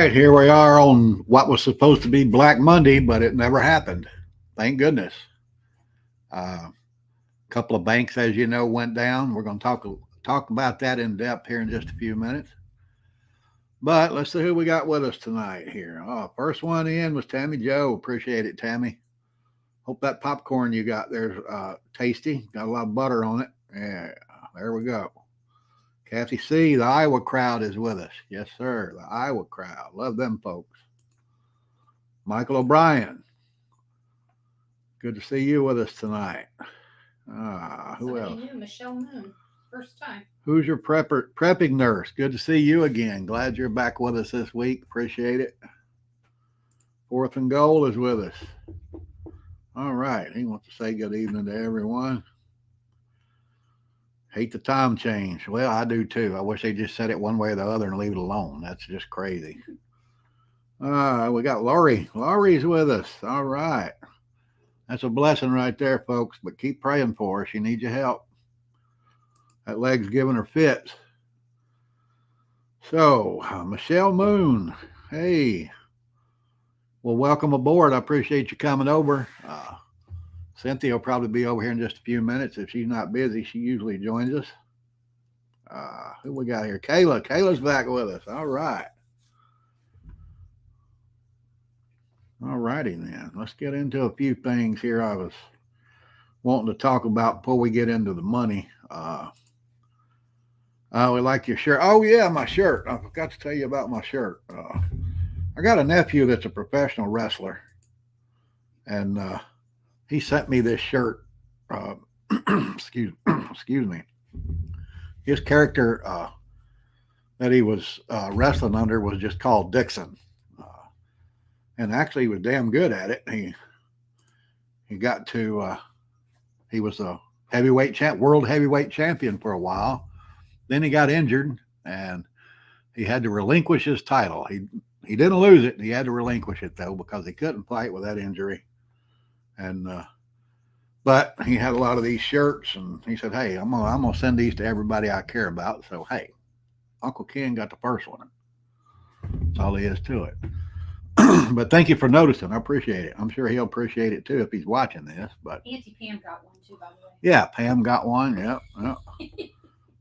right, here we are on what was supposed to be Black Monday, but it never happened. Thank goodness. A couple of banks, as you know, went down. We're going to talk about that in depth here in just a few minutes. But let's see who we got with us tonight here. First one in was Tammy Joe. Appreciate it, Tammy. Hope that popcorn you got there's tasty. Got a lot of butter on it. Yeah, there we go. Kathy C., the Iowa crowd is with us. Yes, sir. The Iowa crowd. Love them folks. Michael O'Brien. Good to see you with us tonight. Who else? New, Michelle Moon. First time. Who's your prepping nurse? Good to see you again. Glad you're back with us this week. Appreciate it. Fourth and Goal is with us. All right. He wants to say good evening to everyone. Hate the time change. Well, I do too. I wish they just said it one way or the other and leave it alone. That's just crazy. We got Laurie. Laurie's with us. All right. That's a blessing right there, folks. But keep praying for her. She needs your help. That leg's giving her fits. So, Michelle Moon. Hey. Well, welcome aboard. I appreciate you coming over. Cynthia will probably be over here in just a few minutes. If she's not busy, she usually joins us. Who we got here? Kayla. Kayla's back with us. All right. All righty then. Let's get into a few things here I was wanting to talk about before we get into the money. We like your shirt. Oh, yeah, my shirt. I forgot to tell you about my shirt. I got a nephew that's a professional wrestler. And he sent me this shirt. Excuse me. His character that he was wrestling under was just called Dixon, and actually he was damn good at it. He got to he was a world heavyweight champion for a while. Then he got injured, and he had to relinquish his title. He didn't lose it. He had to relinquish it though because he couldn't fight with that injury. And but he had a lot of these shirts, and he said, "Hey, I'm gonna send these to everybody I care about." So hey, Uncle Ken got the first one. That's all there is to it. But thank you for noticing. I appreciate it. I'm sure he'll appreciate it too if he's watching this. But Auntie Pam got one too, by the way. Yeah, Pam got one. Yep.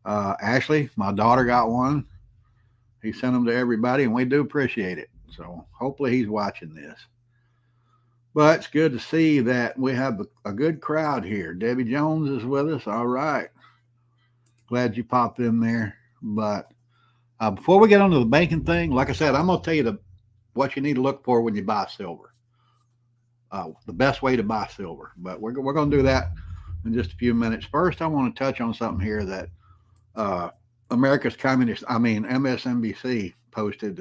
Ashley, my daughter, got one. He sent them to everybody, and we do appreciate it. So hopefully he's watching this. But it's good to see that we have a good crowd here. Debbie Jones is with us. All right. Glad you popped in there. But before we get on to the banking thing, like I said, I'm going to tell you what you need to look for when you buy silver. The best way to buy silver. But we're going to do that in just a few minutes. First, I want to touch on something here that MSNBC posted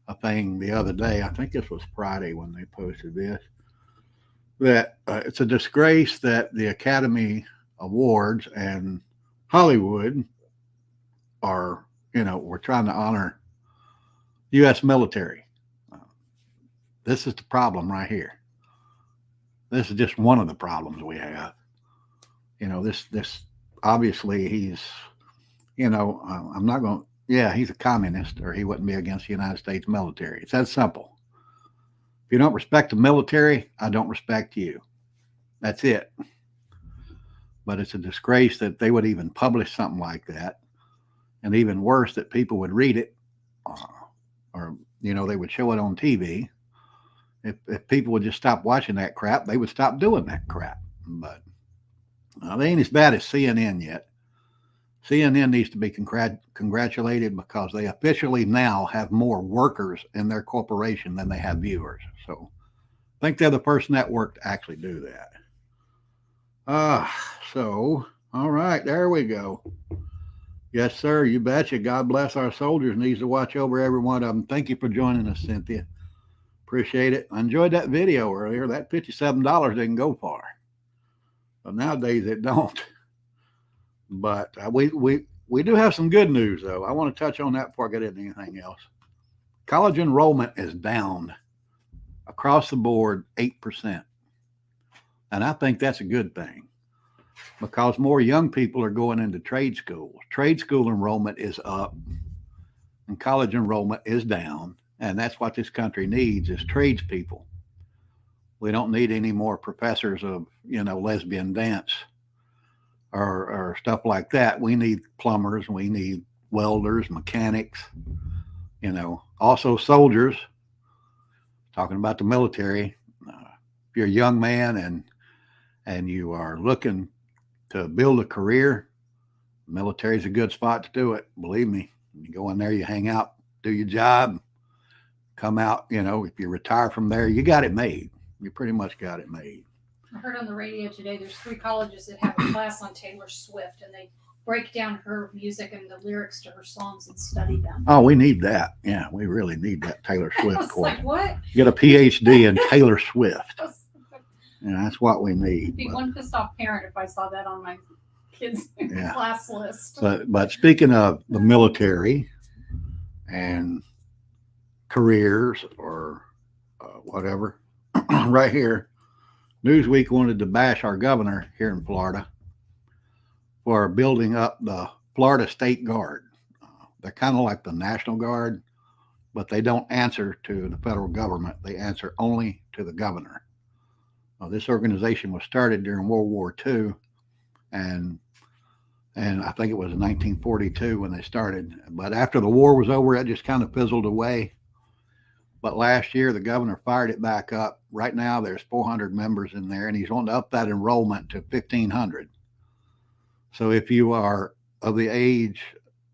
a thing the other day. I think this was Friday when they posted this, that it's a disgrace that the Academy Awards and Hollywood are, we're trying to honor U.S. military. This is the problem right here. This is just one of the problems we have. This obviously he's, I'm not going to, he's a communist, or he wouldn't be against the United States military. It's that simple. If you don't respect the military, I don't respect you. That's it. But it's a disgrace that they would even publish something like that. And even worse, that people would read it, or they would show it on TV. If people would just stop watching that crap, they would stop doing that crap. But they ain't as bad as CNN yet. CNN needs to be congratulated because they officially now have more workers in their corporation than they have viewers. So I think they're the first network to actually do that. So, all right, there we go. Yes, sir, you betcha. God bless our soldiers. Needs to watch over every one of them. Thank you for joining us, Cynthia. Appreciate it. I enjoyed that video earlier. That $57 didn't go far. But nowadays it don't. But we do have some good news, though. I want to touch on that before I get into anything else. College enrollment is down across the board 8%. And I think that's a good thing because more young people are going into trade schools. Trade school enrollment is up and college enrollment is down. And that's what this country needs is tradespeople. We don't need any more professors of, lesbian dance or stuff like that. We need plumbers. We need welders, mechanics, also soldiers. Talking about the military. If you're a young man and you are looking to build a career, the military is a good spot to do it. Believe me. You go in there, you hang out, do your job, come out. If you retire from there, you got it made. You pretty much got it made. I heard on the radio today there's 3 colleges that have a class on Taylor Swift, and they break down her music and the lyrics to her songs and study them. Oh, we need that. Yeah, we really need that Taylor Swift I was course. like, what? Get a PhD in Taylor Swift. That's what we need. I'd be one pissed off parent if I saw that on my kids' class list. But speaking of the military and careers or whatever, right here, Newsweek wanted to bash our governor here in Florida for building up the Florida State Guard. They're kind of like the National Guard, but they don't answer to the federal government. They answer only to the governor. This organization was started during World War II, and I think it was in 1942 when they started. But after the war was over, it just kind of fizzled away. But last year, the governor fired it back up. Right now, there's 400 members in there, and he's wanting to up that enrollment to 1,500. So if you are of the age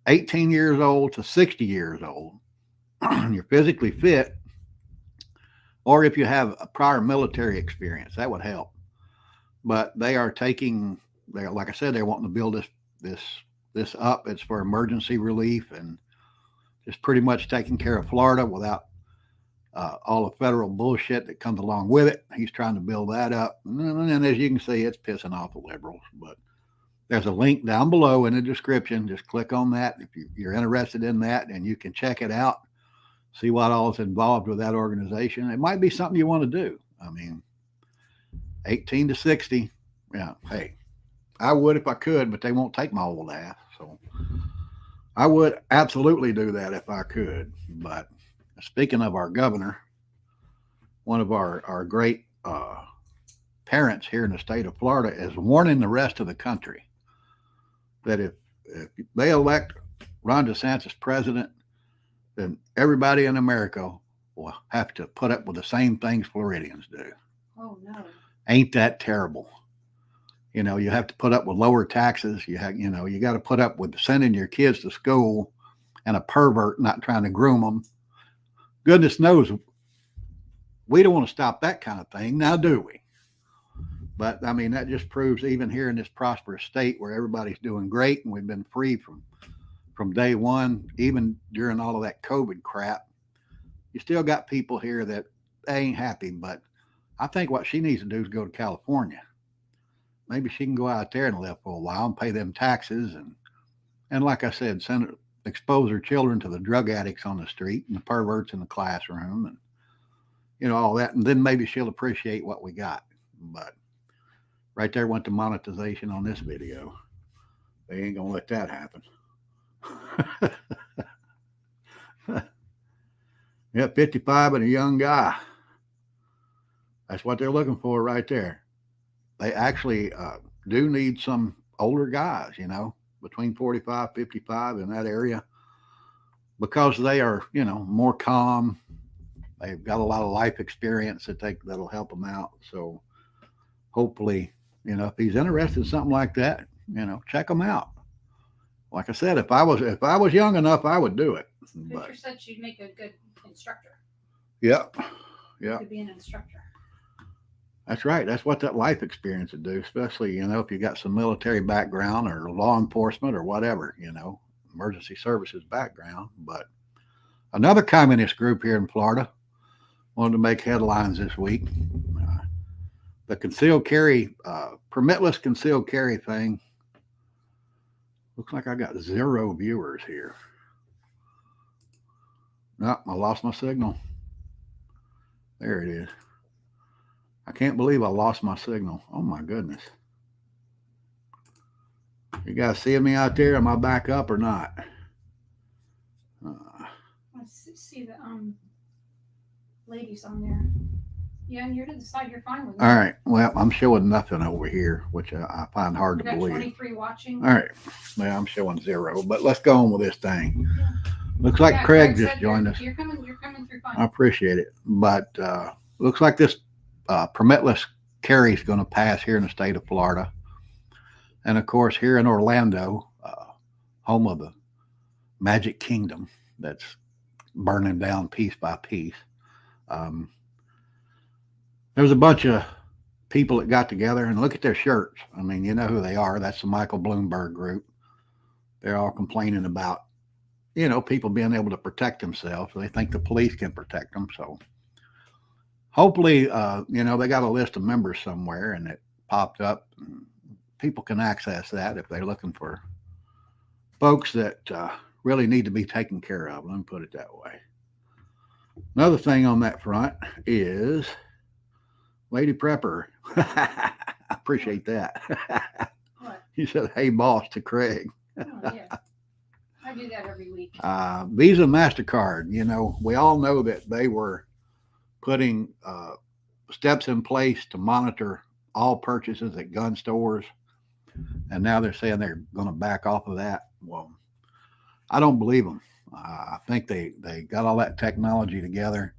18 years old to 60 years old, you're physically fit, or if you have a prior military experience, that would help. But they are like I said, they're wanting to build this up. It's for emergency relief and just pretty much taking care of Florida without all the federal bullshit that comes along with it. He's trying to build that up. And as you can see, it's pissing off the liberals. But there's a link down below in the description. Just click on that if you're interested in that, and you can check it out, see what all is involved with that organization. It might be something you want to do. I mean, 18 to 60, yeah, hey, I would if I could, but they won't take my old ass. So I would absolutely do that if I could. But speaking of our governor, one of our great parents here in the state of Florida is warning the rest of the country that if they elect Ron DeSantis president, then everybody in America will have to put up with the same things Floridians do. Oh, no. Ain't that terrible? You have to put up with lower taxes. You got to put up with sending your kids to school and a pervert not trying to groom them. Goodness knows we don't want to stop that kind of thing, now do we? But I mean, that just proves even here in this prosperous state where everybody's doing great and we've been free from day one, even during all of that COVID crap, you still got people here that they ain't happy. But I think what she needs to do is go to California. Maybe she can go out there and live for a while and pay them taxes. And like I said, expose her children to the drug addicts on the street and the perverts in the classroom and, all that. And then maybe she'll appreciate what we got. But right there went to monetization on this video. They ain't going to let that happen. Yeah, 55 and a young guy. That's what they're looking for right there. They actually do need some older guys, between 45, 55 in that area, because they are, more calm. They've got a lot of life experience that'll help them out. So hopefully, if he's interested in something like that, check him out. Like I said, if I was young enough, I would do it. Picture said she'd make a good instructor. Yep. You could be an instructor. That's right. That's what that life experience would do, especially, if you got some military background or law enforcement or whatever, emergency services background. But another communist group here in Florida wanted to make headlines this week. The concealed carry, permitless concealed carry thing. Looks like I got 0 viewers here. No, I lost my signal. There it is. I can't believe I lost my signal. Oh my goodness. You guys seeing me out there? Am I back up or not? Let's see the ladies on there. Yeah, and you're to the side. You're fine with it. All right. Well, I'm showing nothing over here, which I find hard We to got believe. 23 watching. All right. Well, I'm showing 0, but let's go on with this thing. Yeah. Looks like Yeah, Craig said just joined us. You're coming through fine. I appreciate it. But looks like this Permitless Carry is going to pass here in the state of Florida. And of course, here in Orlando, home of the Magic Kingdom that's burning down piece by piece. There's a bunch of people that got together and look at their shirts. I mean, you know who they are. That's the Michael Bloomberg group. They're all complaining about, people being able to protect themselves. They think the police can protect them. So hopefully, they got a list of members somewhere and it popped up. People can access that if they're looking for folks that really need to be taken care of. Let me put it that way. Another thing on that front is Lady Prepper. I appreciate that. What? You said, "Hey, boss," to Craig. Oh, yeah. I do that every week. Visa, Mastercard. We all know that they were putting steps in place to monitor all purchases at gun stores. And now they're saying they're going to back off of that. Well, I don't believe them. I think they got all that technology together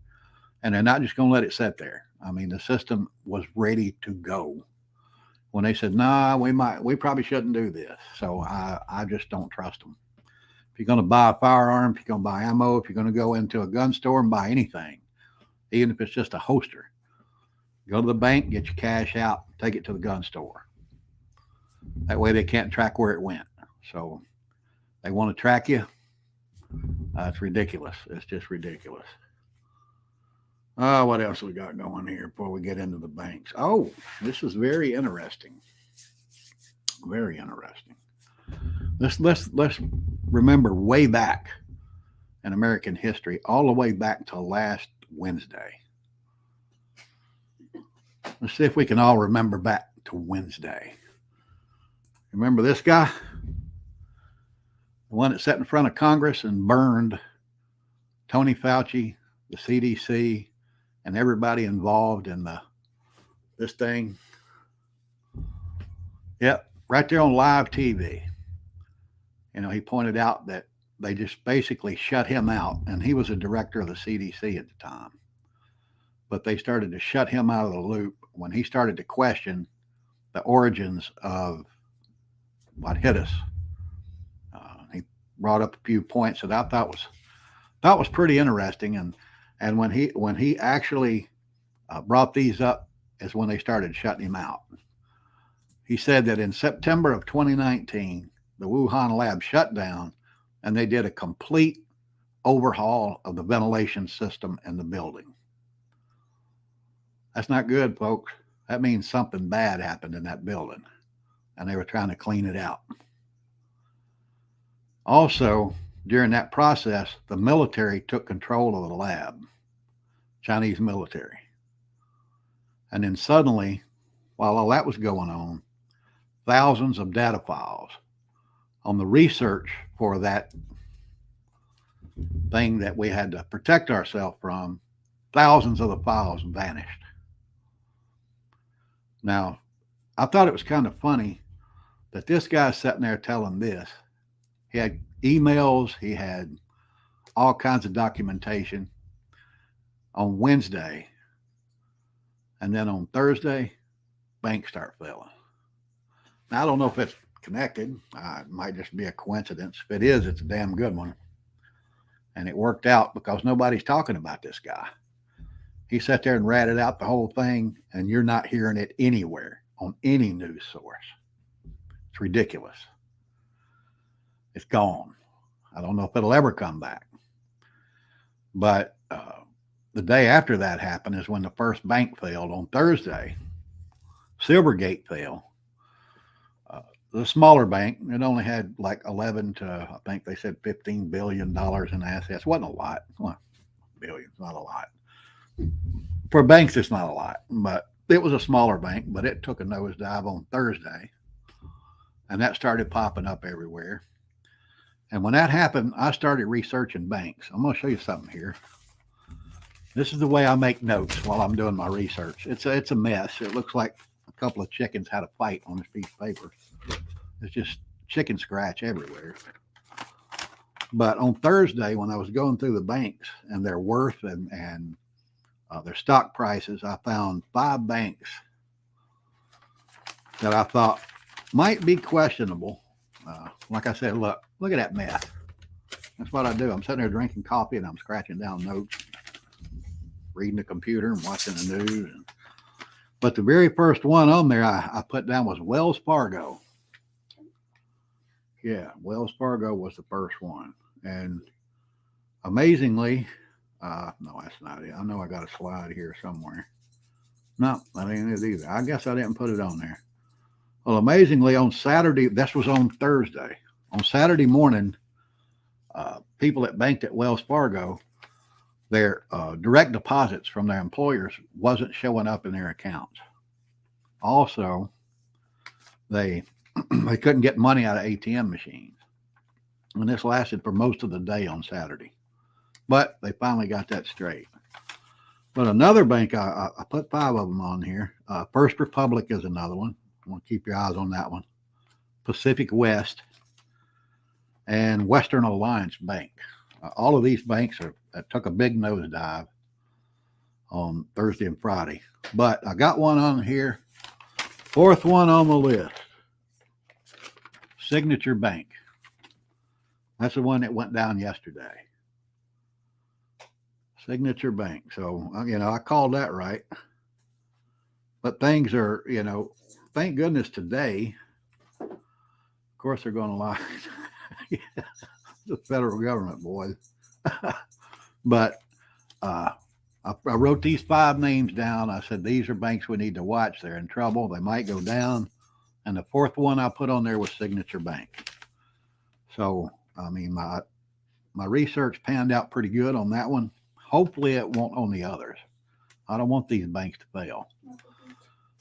and they're not just going to let it sit there. I mean, the system was ready to go when they said, "Nah, we probably shouldn't do this." So I just don't trust them. If you're going to buy a firearm, if you're going to buy ammo, if you're going to go into a gun store and buy anything, even if it's just a holster, go to the bank, get your cash out, take it to the gun store. That way they can't track where it went. So they want to track you. It's ridiculous. It's just ridiculous. What else we got going here before we get into the banks? Oh, this is very interesting. Very interesting. Let's remember way back in American history, all the way back to last Wednesday. Let's see if we can all remember back to Wednesday. Remember this guy? The one that sat in front of Congress and burned Tony Fauci, the CDC, and everybody involved in this thing. Yep, right there on live TV. He pointed out that they just basically shut him out, and he was a director of the CDC at the time. But they started to shut him out of the loop when he started to question the origins of what hit us. He brought up a few points that I thought was pretty interesting, and when he actually brought these up is when they started shutting him out. He said that in September of 2019, the Wuhan lab shut down, and they did a complete overhaul of the ventilation system in the building. That's not good, folks. That means something bad happened in that building, and they were trying to clean it out. Also, during that process, the military took control of the lab, Chinese military. And then suddenly, while all that was going on, thousands of data files on the research for that thing that we had to protect ourselves from, thousands of the files vanished. Now, I thought it was kind of funny that this guy's sitting there telling this. He had emails, he had all kinds of documentation on Wednesday. And then on Thursday, banks start failing. Now, I don't know if it's connected. It might just be a coincidence. If it is, it's a damn good one. And it worked out because nobody's talking about this guy. He sat there and ratted out the whole thing, and you're not hearing it anywhere on any news source. It's ridiculous. It's gone. I don't know if it'll ever come back. But the day after that happened is when the first bank failed on Thursday. Silvergate fell. The smaller bank, it only had like 11 to, I think they said $15 billion in assets. Wasn't a lot. Well, billions, not a lot. For banks, it's not a lot, but it was a smaller bank, but it took a nosedive on Thursday. And that started popping up everywhere. And when that happened, I started researching banks. I'm going to show you something here. This is the way I make notes while I'm doing my research. It's a mess. It looks like a couple of chickens had a fight on this piece of paper. It's just chicken scratch everywhere. But on Thursday, when I was going through the banks and their worth and their stock prices, I found 5 banks that I thought might be questionable. Like I said, look at that mess. That's what I do. I'm sitting there drinking coffee and I'm scratching down notes, reading the computer and watching the news. But the very first one on there I put down was Wells Fargo. Yeah, Wells Fargo was the first one. And amazingly, no, that's not it. I know I got a slide here somewhere. No, that ain't it either. I guess I didn't put it on there. Well, amazingly, on Saturday, this was on Thursday. On Saturday morning, people that banked at Wells Fargo, their direct deposits from their employers wasn't showing up in their accounts. Also, they couldn't get money out of ATM machines. And this lasted for most of the day on Saturday. But they finally got that straight. But another bank, I put 5 of them on here. First Republic is another one. I want to keep your eyes on that one. Pacific West and Western Alliance Bank. All of these banks took a big nosedive on Thursday and Friday. But I got one on here. 4th one on the list. Signature Bank. That's the one that went down yesterday. Signature Bank. So, I called that right. But things are, thank goodness today, of course, they're going to lie. The federal government, boys. But I wrote these 5 names down. I said, these are banks we need to watch. They're in trouble. They might go down. And the 4th one I put on there was Signature Bank. So, my research panned out pretty good on that one. Hopefully it won't on the others. I don't want these banks to fail.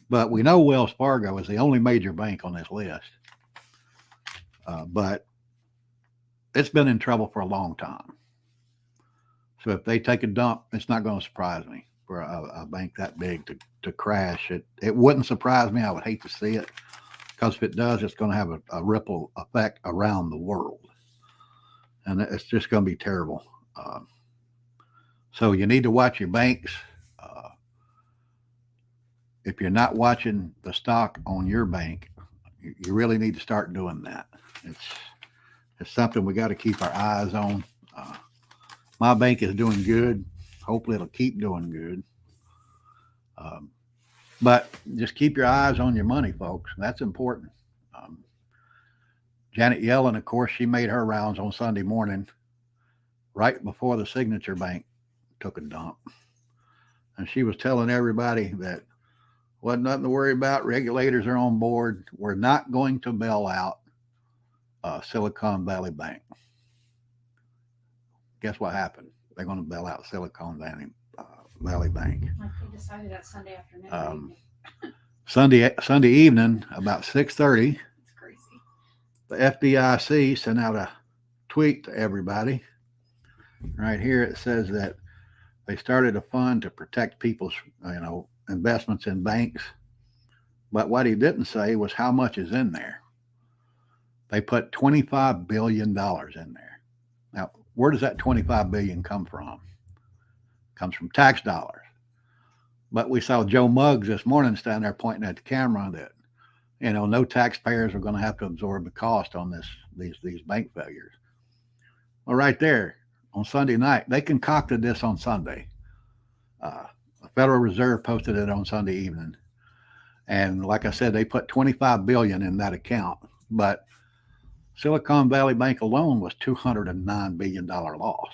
But we know Wells Fargo is the only major bank on this list. But it's been in trouble for a long time. So if they take a dump, it's not going to surprise me for a bank that big to crash. It wouldn't surprise me. I would hate to see it, because if it does, it's going to have a ripple effect around the world. And it's just going to be terrible. So you need to watch your banks. If you're not watching the stock on your bank, you really need to start doing that. It's something we got to keep our eyes on. My bank is doing good. Hopefully it'll keep doing good. But just keep your eyes on your money, folks. That's important. Janet Yellen, of course, she made her rounds on Sunday morning right before the Signature Bank took a dump. And she was telling everybody that wasn't nothing to worry about. Regulators are on board. We're not going to bail out Silicon Valley Bank. Guess what happened? They're going to bail out Silicon Valley Bank. Like they decided that Sunday afternoon. Sunday evening, about 6:30. It's crazy. The FDIC sent out a tweet to everybody. Right here it says that they started a fund to protect people's, investments in banks. But what he didn't say was how much is in there. They put $25 billion in there. Now, where does that $25 billion come from? It comes from tax dollars. But we saw Joe Muggs this morning standing there pointing at the camera that, no taxpayers are going to have to absorb the cost on these bank failures. Well, right there on Sunday night, they concocted this on Sunday. The Federal Reserve posted it on Sunday evening. And like I said, they put $25 billion in that account. But Silicon Valley Bank alone was $209 billion loss.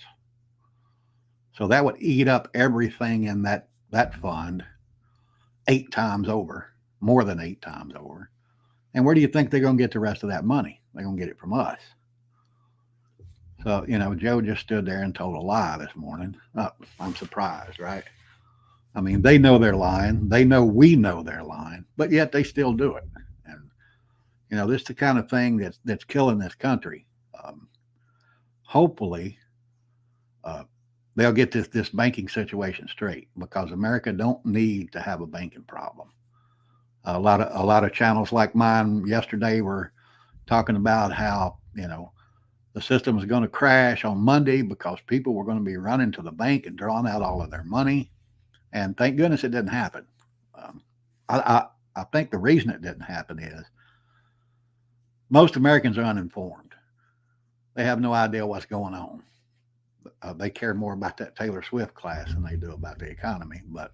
So that would eat up everything in that fund 8 times over, more than 8 times over. And where do you think they're going to get the rest of that money? They're going to get it from us. So, Joe just stood there and told a lie this morning. I'm surprised, right? They know they're lying. They know we know they're lying, but yet they still do it. And, this is the kind of thing that's killing this country. Hopefully, they'll get this banking situation straight, because America don't need to have a banking problem. A lot of channels like mine yesterday were talking about how, the system is going to crash on Monday because people were going to be running to the bank and drawing out all of their money. And thank goodness it didn't happen. Um, I think the reason it didn't happen is most Americans are uninformed. They have no idea what's going on. They care more about that Taylor Swift class than they do about the economy. But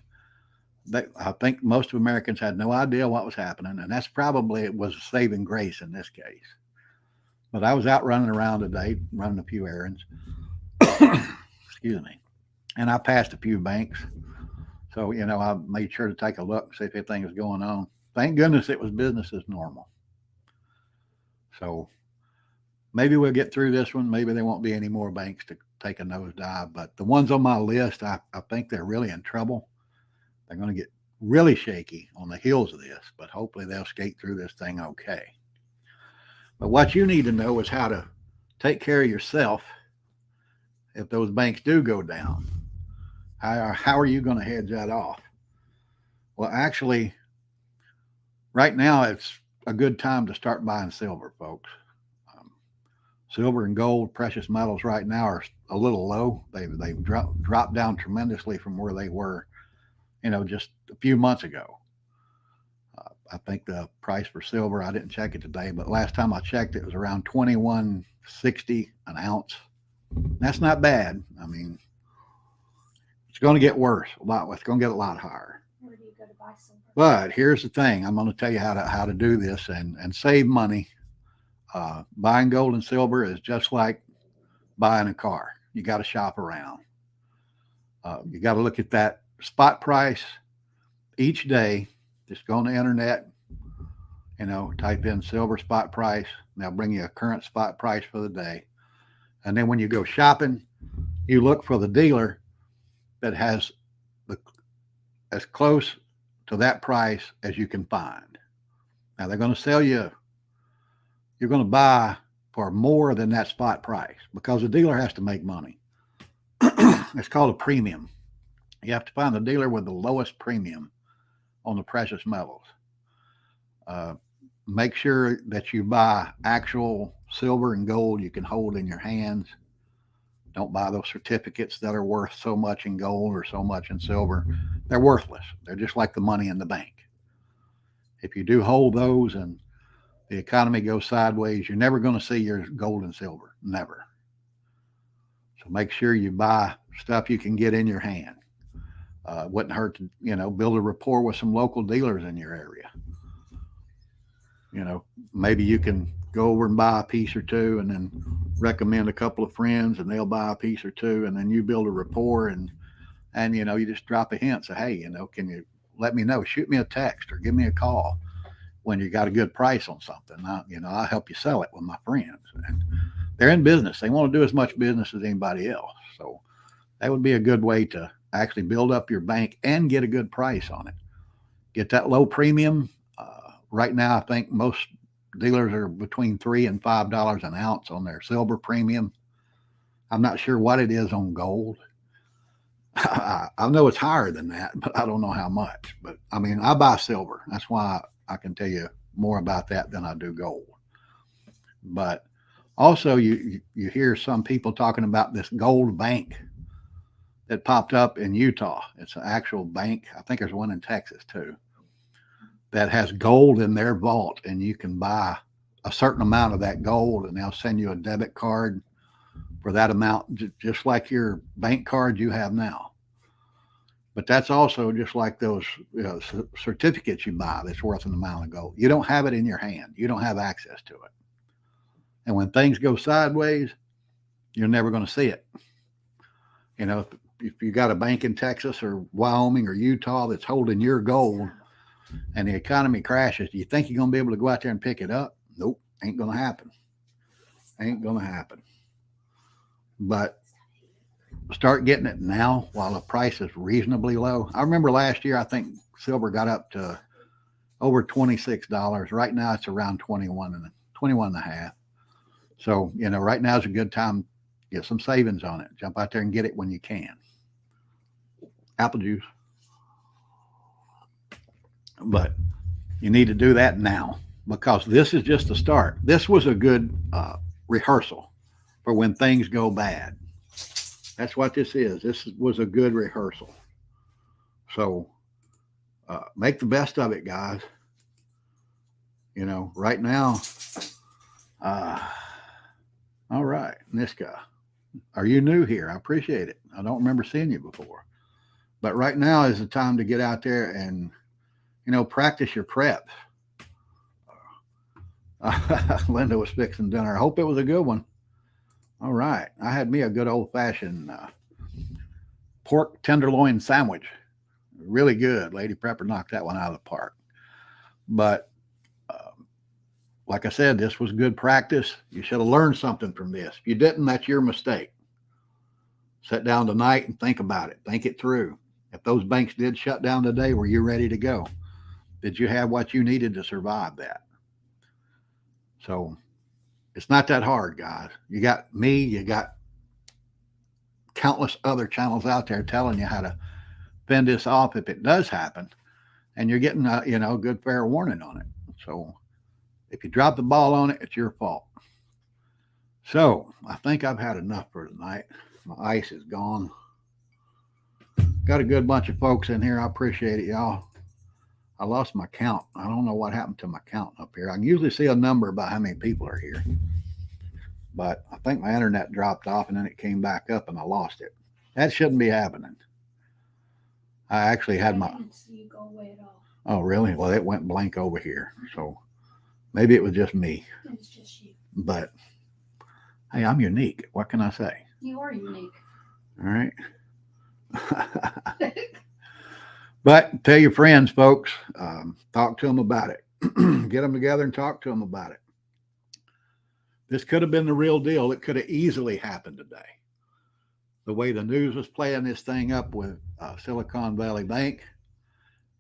I think most of Americans had no idea what was happening, and that's probably it was a saving grace in this case. But I was out running around today, running a few errands. Excuse me. And I passed a few banks. So, I made sure to take a look and see if anything was going on. Thank goodness it was business as normal. So maybe we'll get through this one. Maybe there won't be any more banks to take a nosedive. But the ones on my list, I think they're really in trouble. They're going to get really shaky on the heels of this, but hopefully they'll skate through this thing okay. But what you need to know is how to take care of yourself if those banks do go down. How are you going to hedge that off? Well, actually, right now it's a good time to start buying silver, folks. Silver and gold, precious metals right now are a little low. They've dropped down tremendously from where they were, just a few months ago. I think the price for silver, I didn't check it today, but last time I checked, it was around $21.60 an ounce. That's not bad. I mean, it's going to get worse a lot. It's going to get a lot higher. Where do you go to buy silver? But here's the thing. I'm going to tell you how to do this and save money. Buying gold and silver is just like buying a car. You got to shop around. You got to look at that spot price each day. Just go on the internet, type in silver spot price. They'll bring you a current spot price for the day. And then when you go shopping, you look for the dealer that has as close to that price as you can find. Now they're going to sell you, you're going to buy for more than that spot price because the dealer has to make money. It's called a premium. You have to find the dealer with the lowest premium on the precious metals. Make sure that you buy actual silver and gold you can hold in your hands. Don't buy those certificates that are worth so much in gold or so much in silver. They're worthless. They're just like the money in the bank. If you do hold those and the economy goes sideways, you're never going to see your gold and silver. Never. So make sure you buy stuff you can get in your hand. Wouldn't hurt to, build a rapport with some local dealers in your area. Maybe you can go over and buy a piece or two and then recommend a couple of friends and they'll buy a piece or two, and then you build a rapport and you just drop a hint. Say, hey, can you let me know? Shoot me a text or give me a call when you got a good price on something. I'll help you sell it with my friends. And they're in business. They want to do as much business as anybody else. So that would be a good way to actually build up your bank and get a good price on it. Get that low premium. Right now, I think most dealers are between $3 and $5 an ounce on their silver premium. I'm not sure what it is on gold. I know it's higher than that, but I don't know how much. But I buy silver. That's why I can tell you more about that than I do gold. But also, you hear some people talking about this gold bank that popped up in Utah. It's an actual bank. I think there's one in Texas too, that has gold in their vault, and you can buy a certain amount of that gold and they'll send you a debit card for that amount, just like your bank card you have now. But that's also just like those certificates you buy that's worth an amount of gold. You don't have it in your hand. You don't have access to it. And when things go sideways, you're never going to see it. If you got a bank in Texas or Wyoming or Utah that's holding your gold and the economy crashes, do you think you're going to be able to go out there and pick it up? Nope. Ain't going to happen. Ain't going to happen. But start getting it now while the price is reasonably low. I remember last year, I think silver got up to over $26. Right now it's around 21 and a half. So, right now is a good time Get some savings on it. Jump out there and get it when you can. Apple juice. But you need to do that now, because this is just the start. This was a good rehearsal for when things go bad. That's what this is. This was a good rehearsal. So make the best of it, guys. You know, right now, all right, Niska, are you new here? I appreciate it. I don't remember seeing you before. But right now is the time to get out there and, you know, practice your preps. Linda was fixing dinner. I hope it was a good one. All right. I had me a good old-fashioned pork tenderloin sandwich. Really good. Lady Prepper knocked that one out of the park. But like I said, this was good practice. You should have learned something from this. If you didn't, that's your mistake. Sit down tonight and think about it. Think it through. If those banks did shut down today, were you ready to go? Did you have what you needed to survive that? So it's not that hard, guys. You got me, you got countless other channels out there telling you how to fend this off if it does happen. And you're getting a, you know, good fair warning on it. So if you drop the ball on it, it's your fault. So I think I've had enough for tonight. My ice is gone. Got a good bunch of folks in here. I appreciate it, y'all. I lost my count. I don't know what happened to my count up here. I can usually see a number about how many people are here. But I think my internet dropped off and then it came back up and I lost it. That shouldn't be happening. I actually had my... I didn't see you go away at all. Oh, really? Well, it went blank over here. So maybe it was just me. It's just you. But hey, I'm unique. What can I say? You are unique. All right. But tell your friends, folks, talk to them about it. Get them together and talk to them about it. This could have been the real deal. It could have easily happened today. The way the news was playing this thing up with Silicon Valley Bank,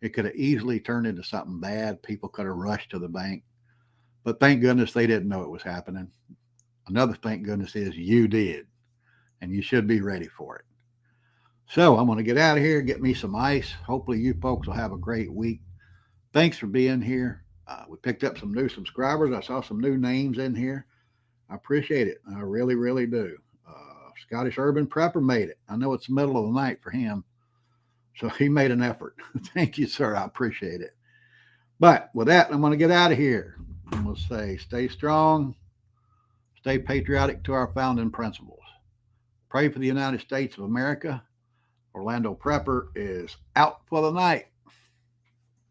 it could have easily turned into something bad. People could have rushed to the bank. But thank goodness they didn't know it was happening. Another thank goodness is you did. And you should be ready for it. So I'm going to get out of here, get me some ice. Hopefully you folks will have a great week. Thanks for being here. We picked up some new subscribers. I saw some new names in here. I appreciate it. I really, really do. Scottish Urban Prepper made it. I know it's the middle of the night for him. So he made an effort. Thank you, sir. I appreciate it. But with that, I'm going to get out of here. I'm going to say stay strong, stay patriotic to our founding principles. Pray for the United States of America. Orlando Prepper is out for the night.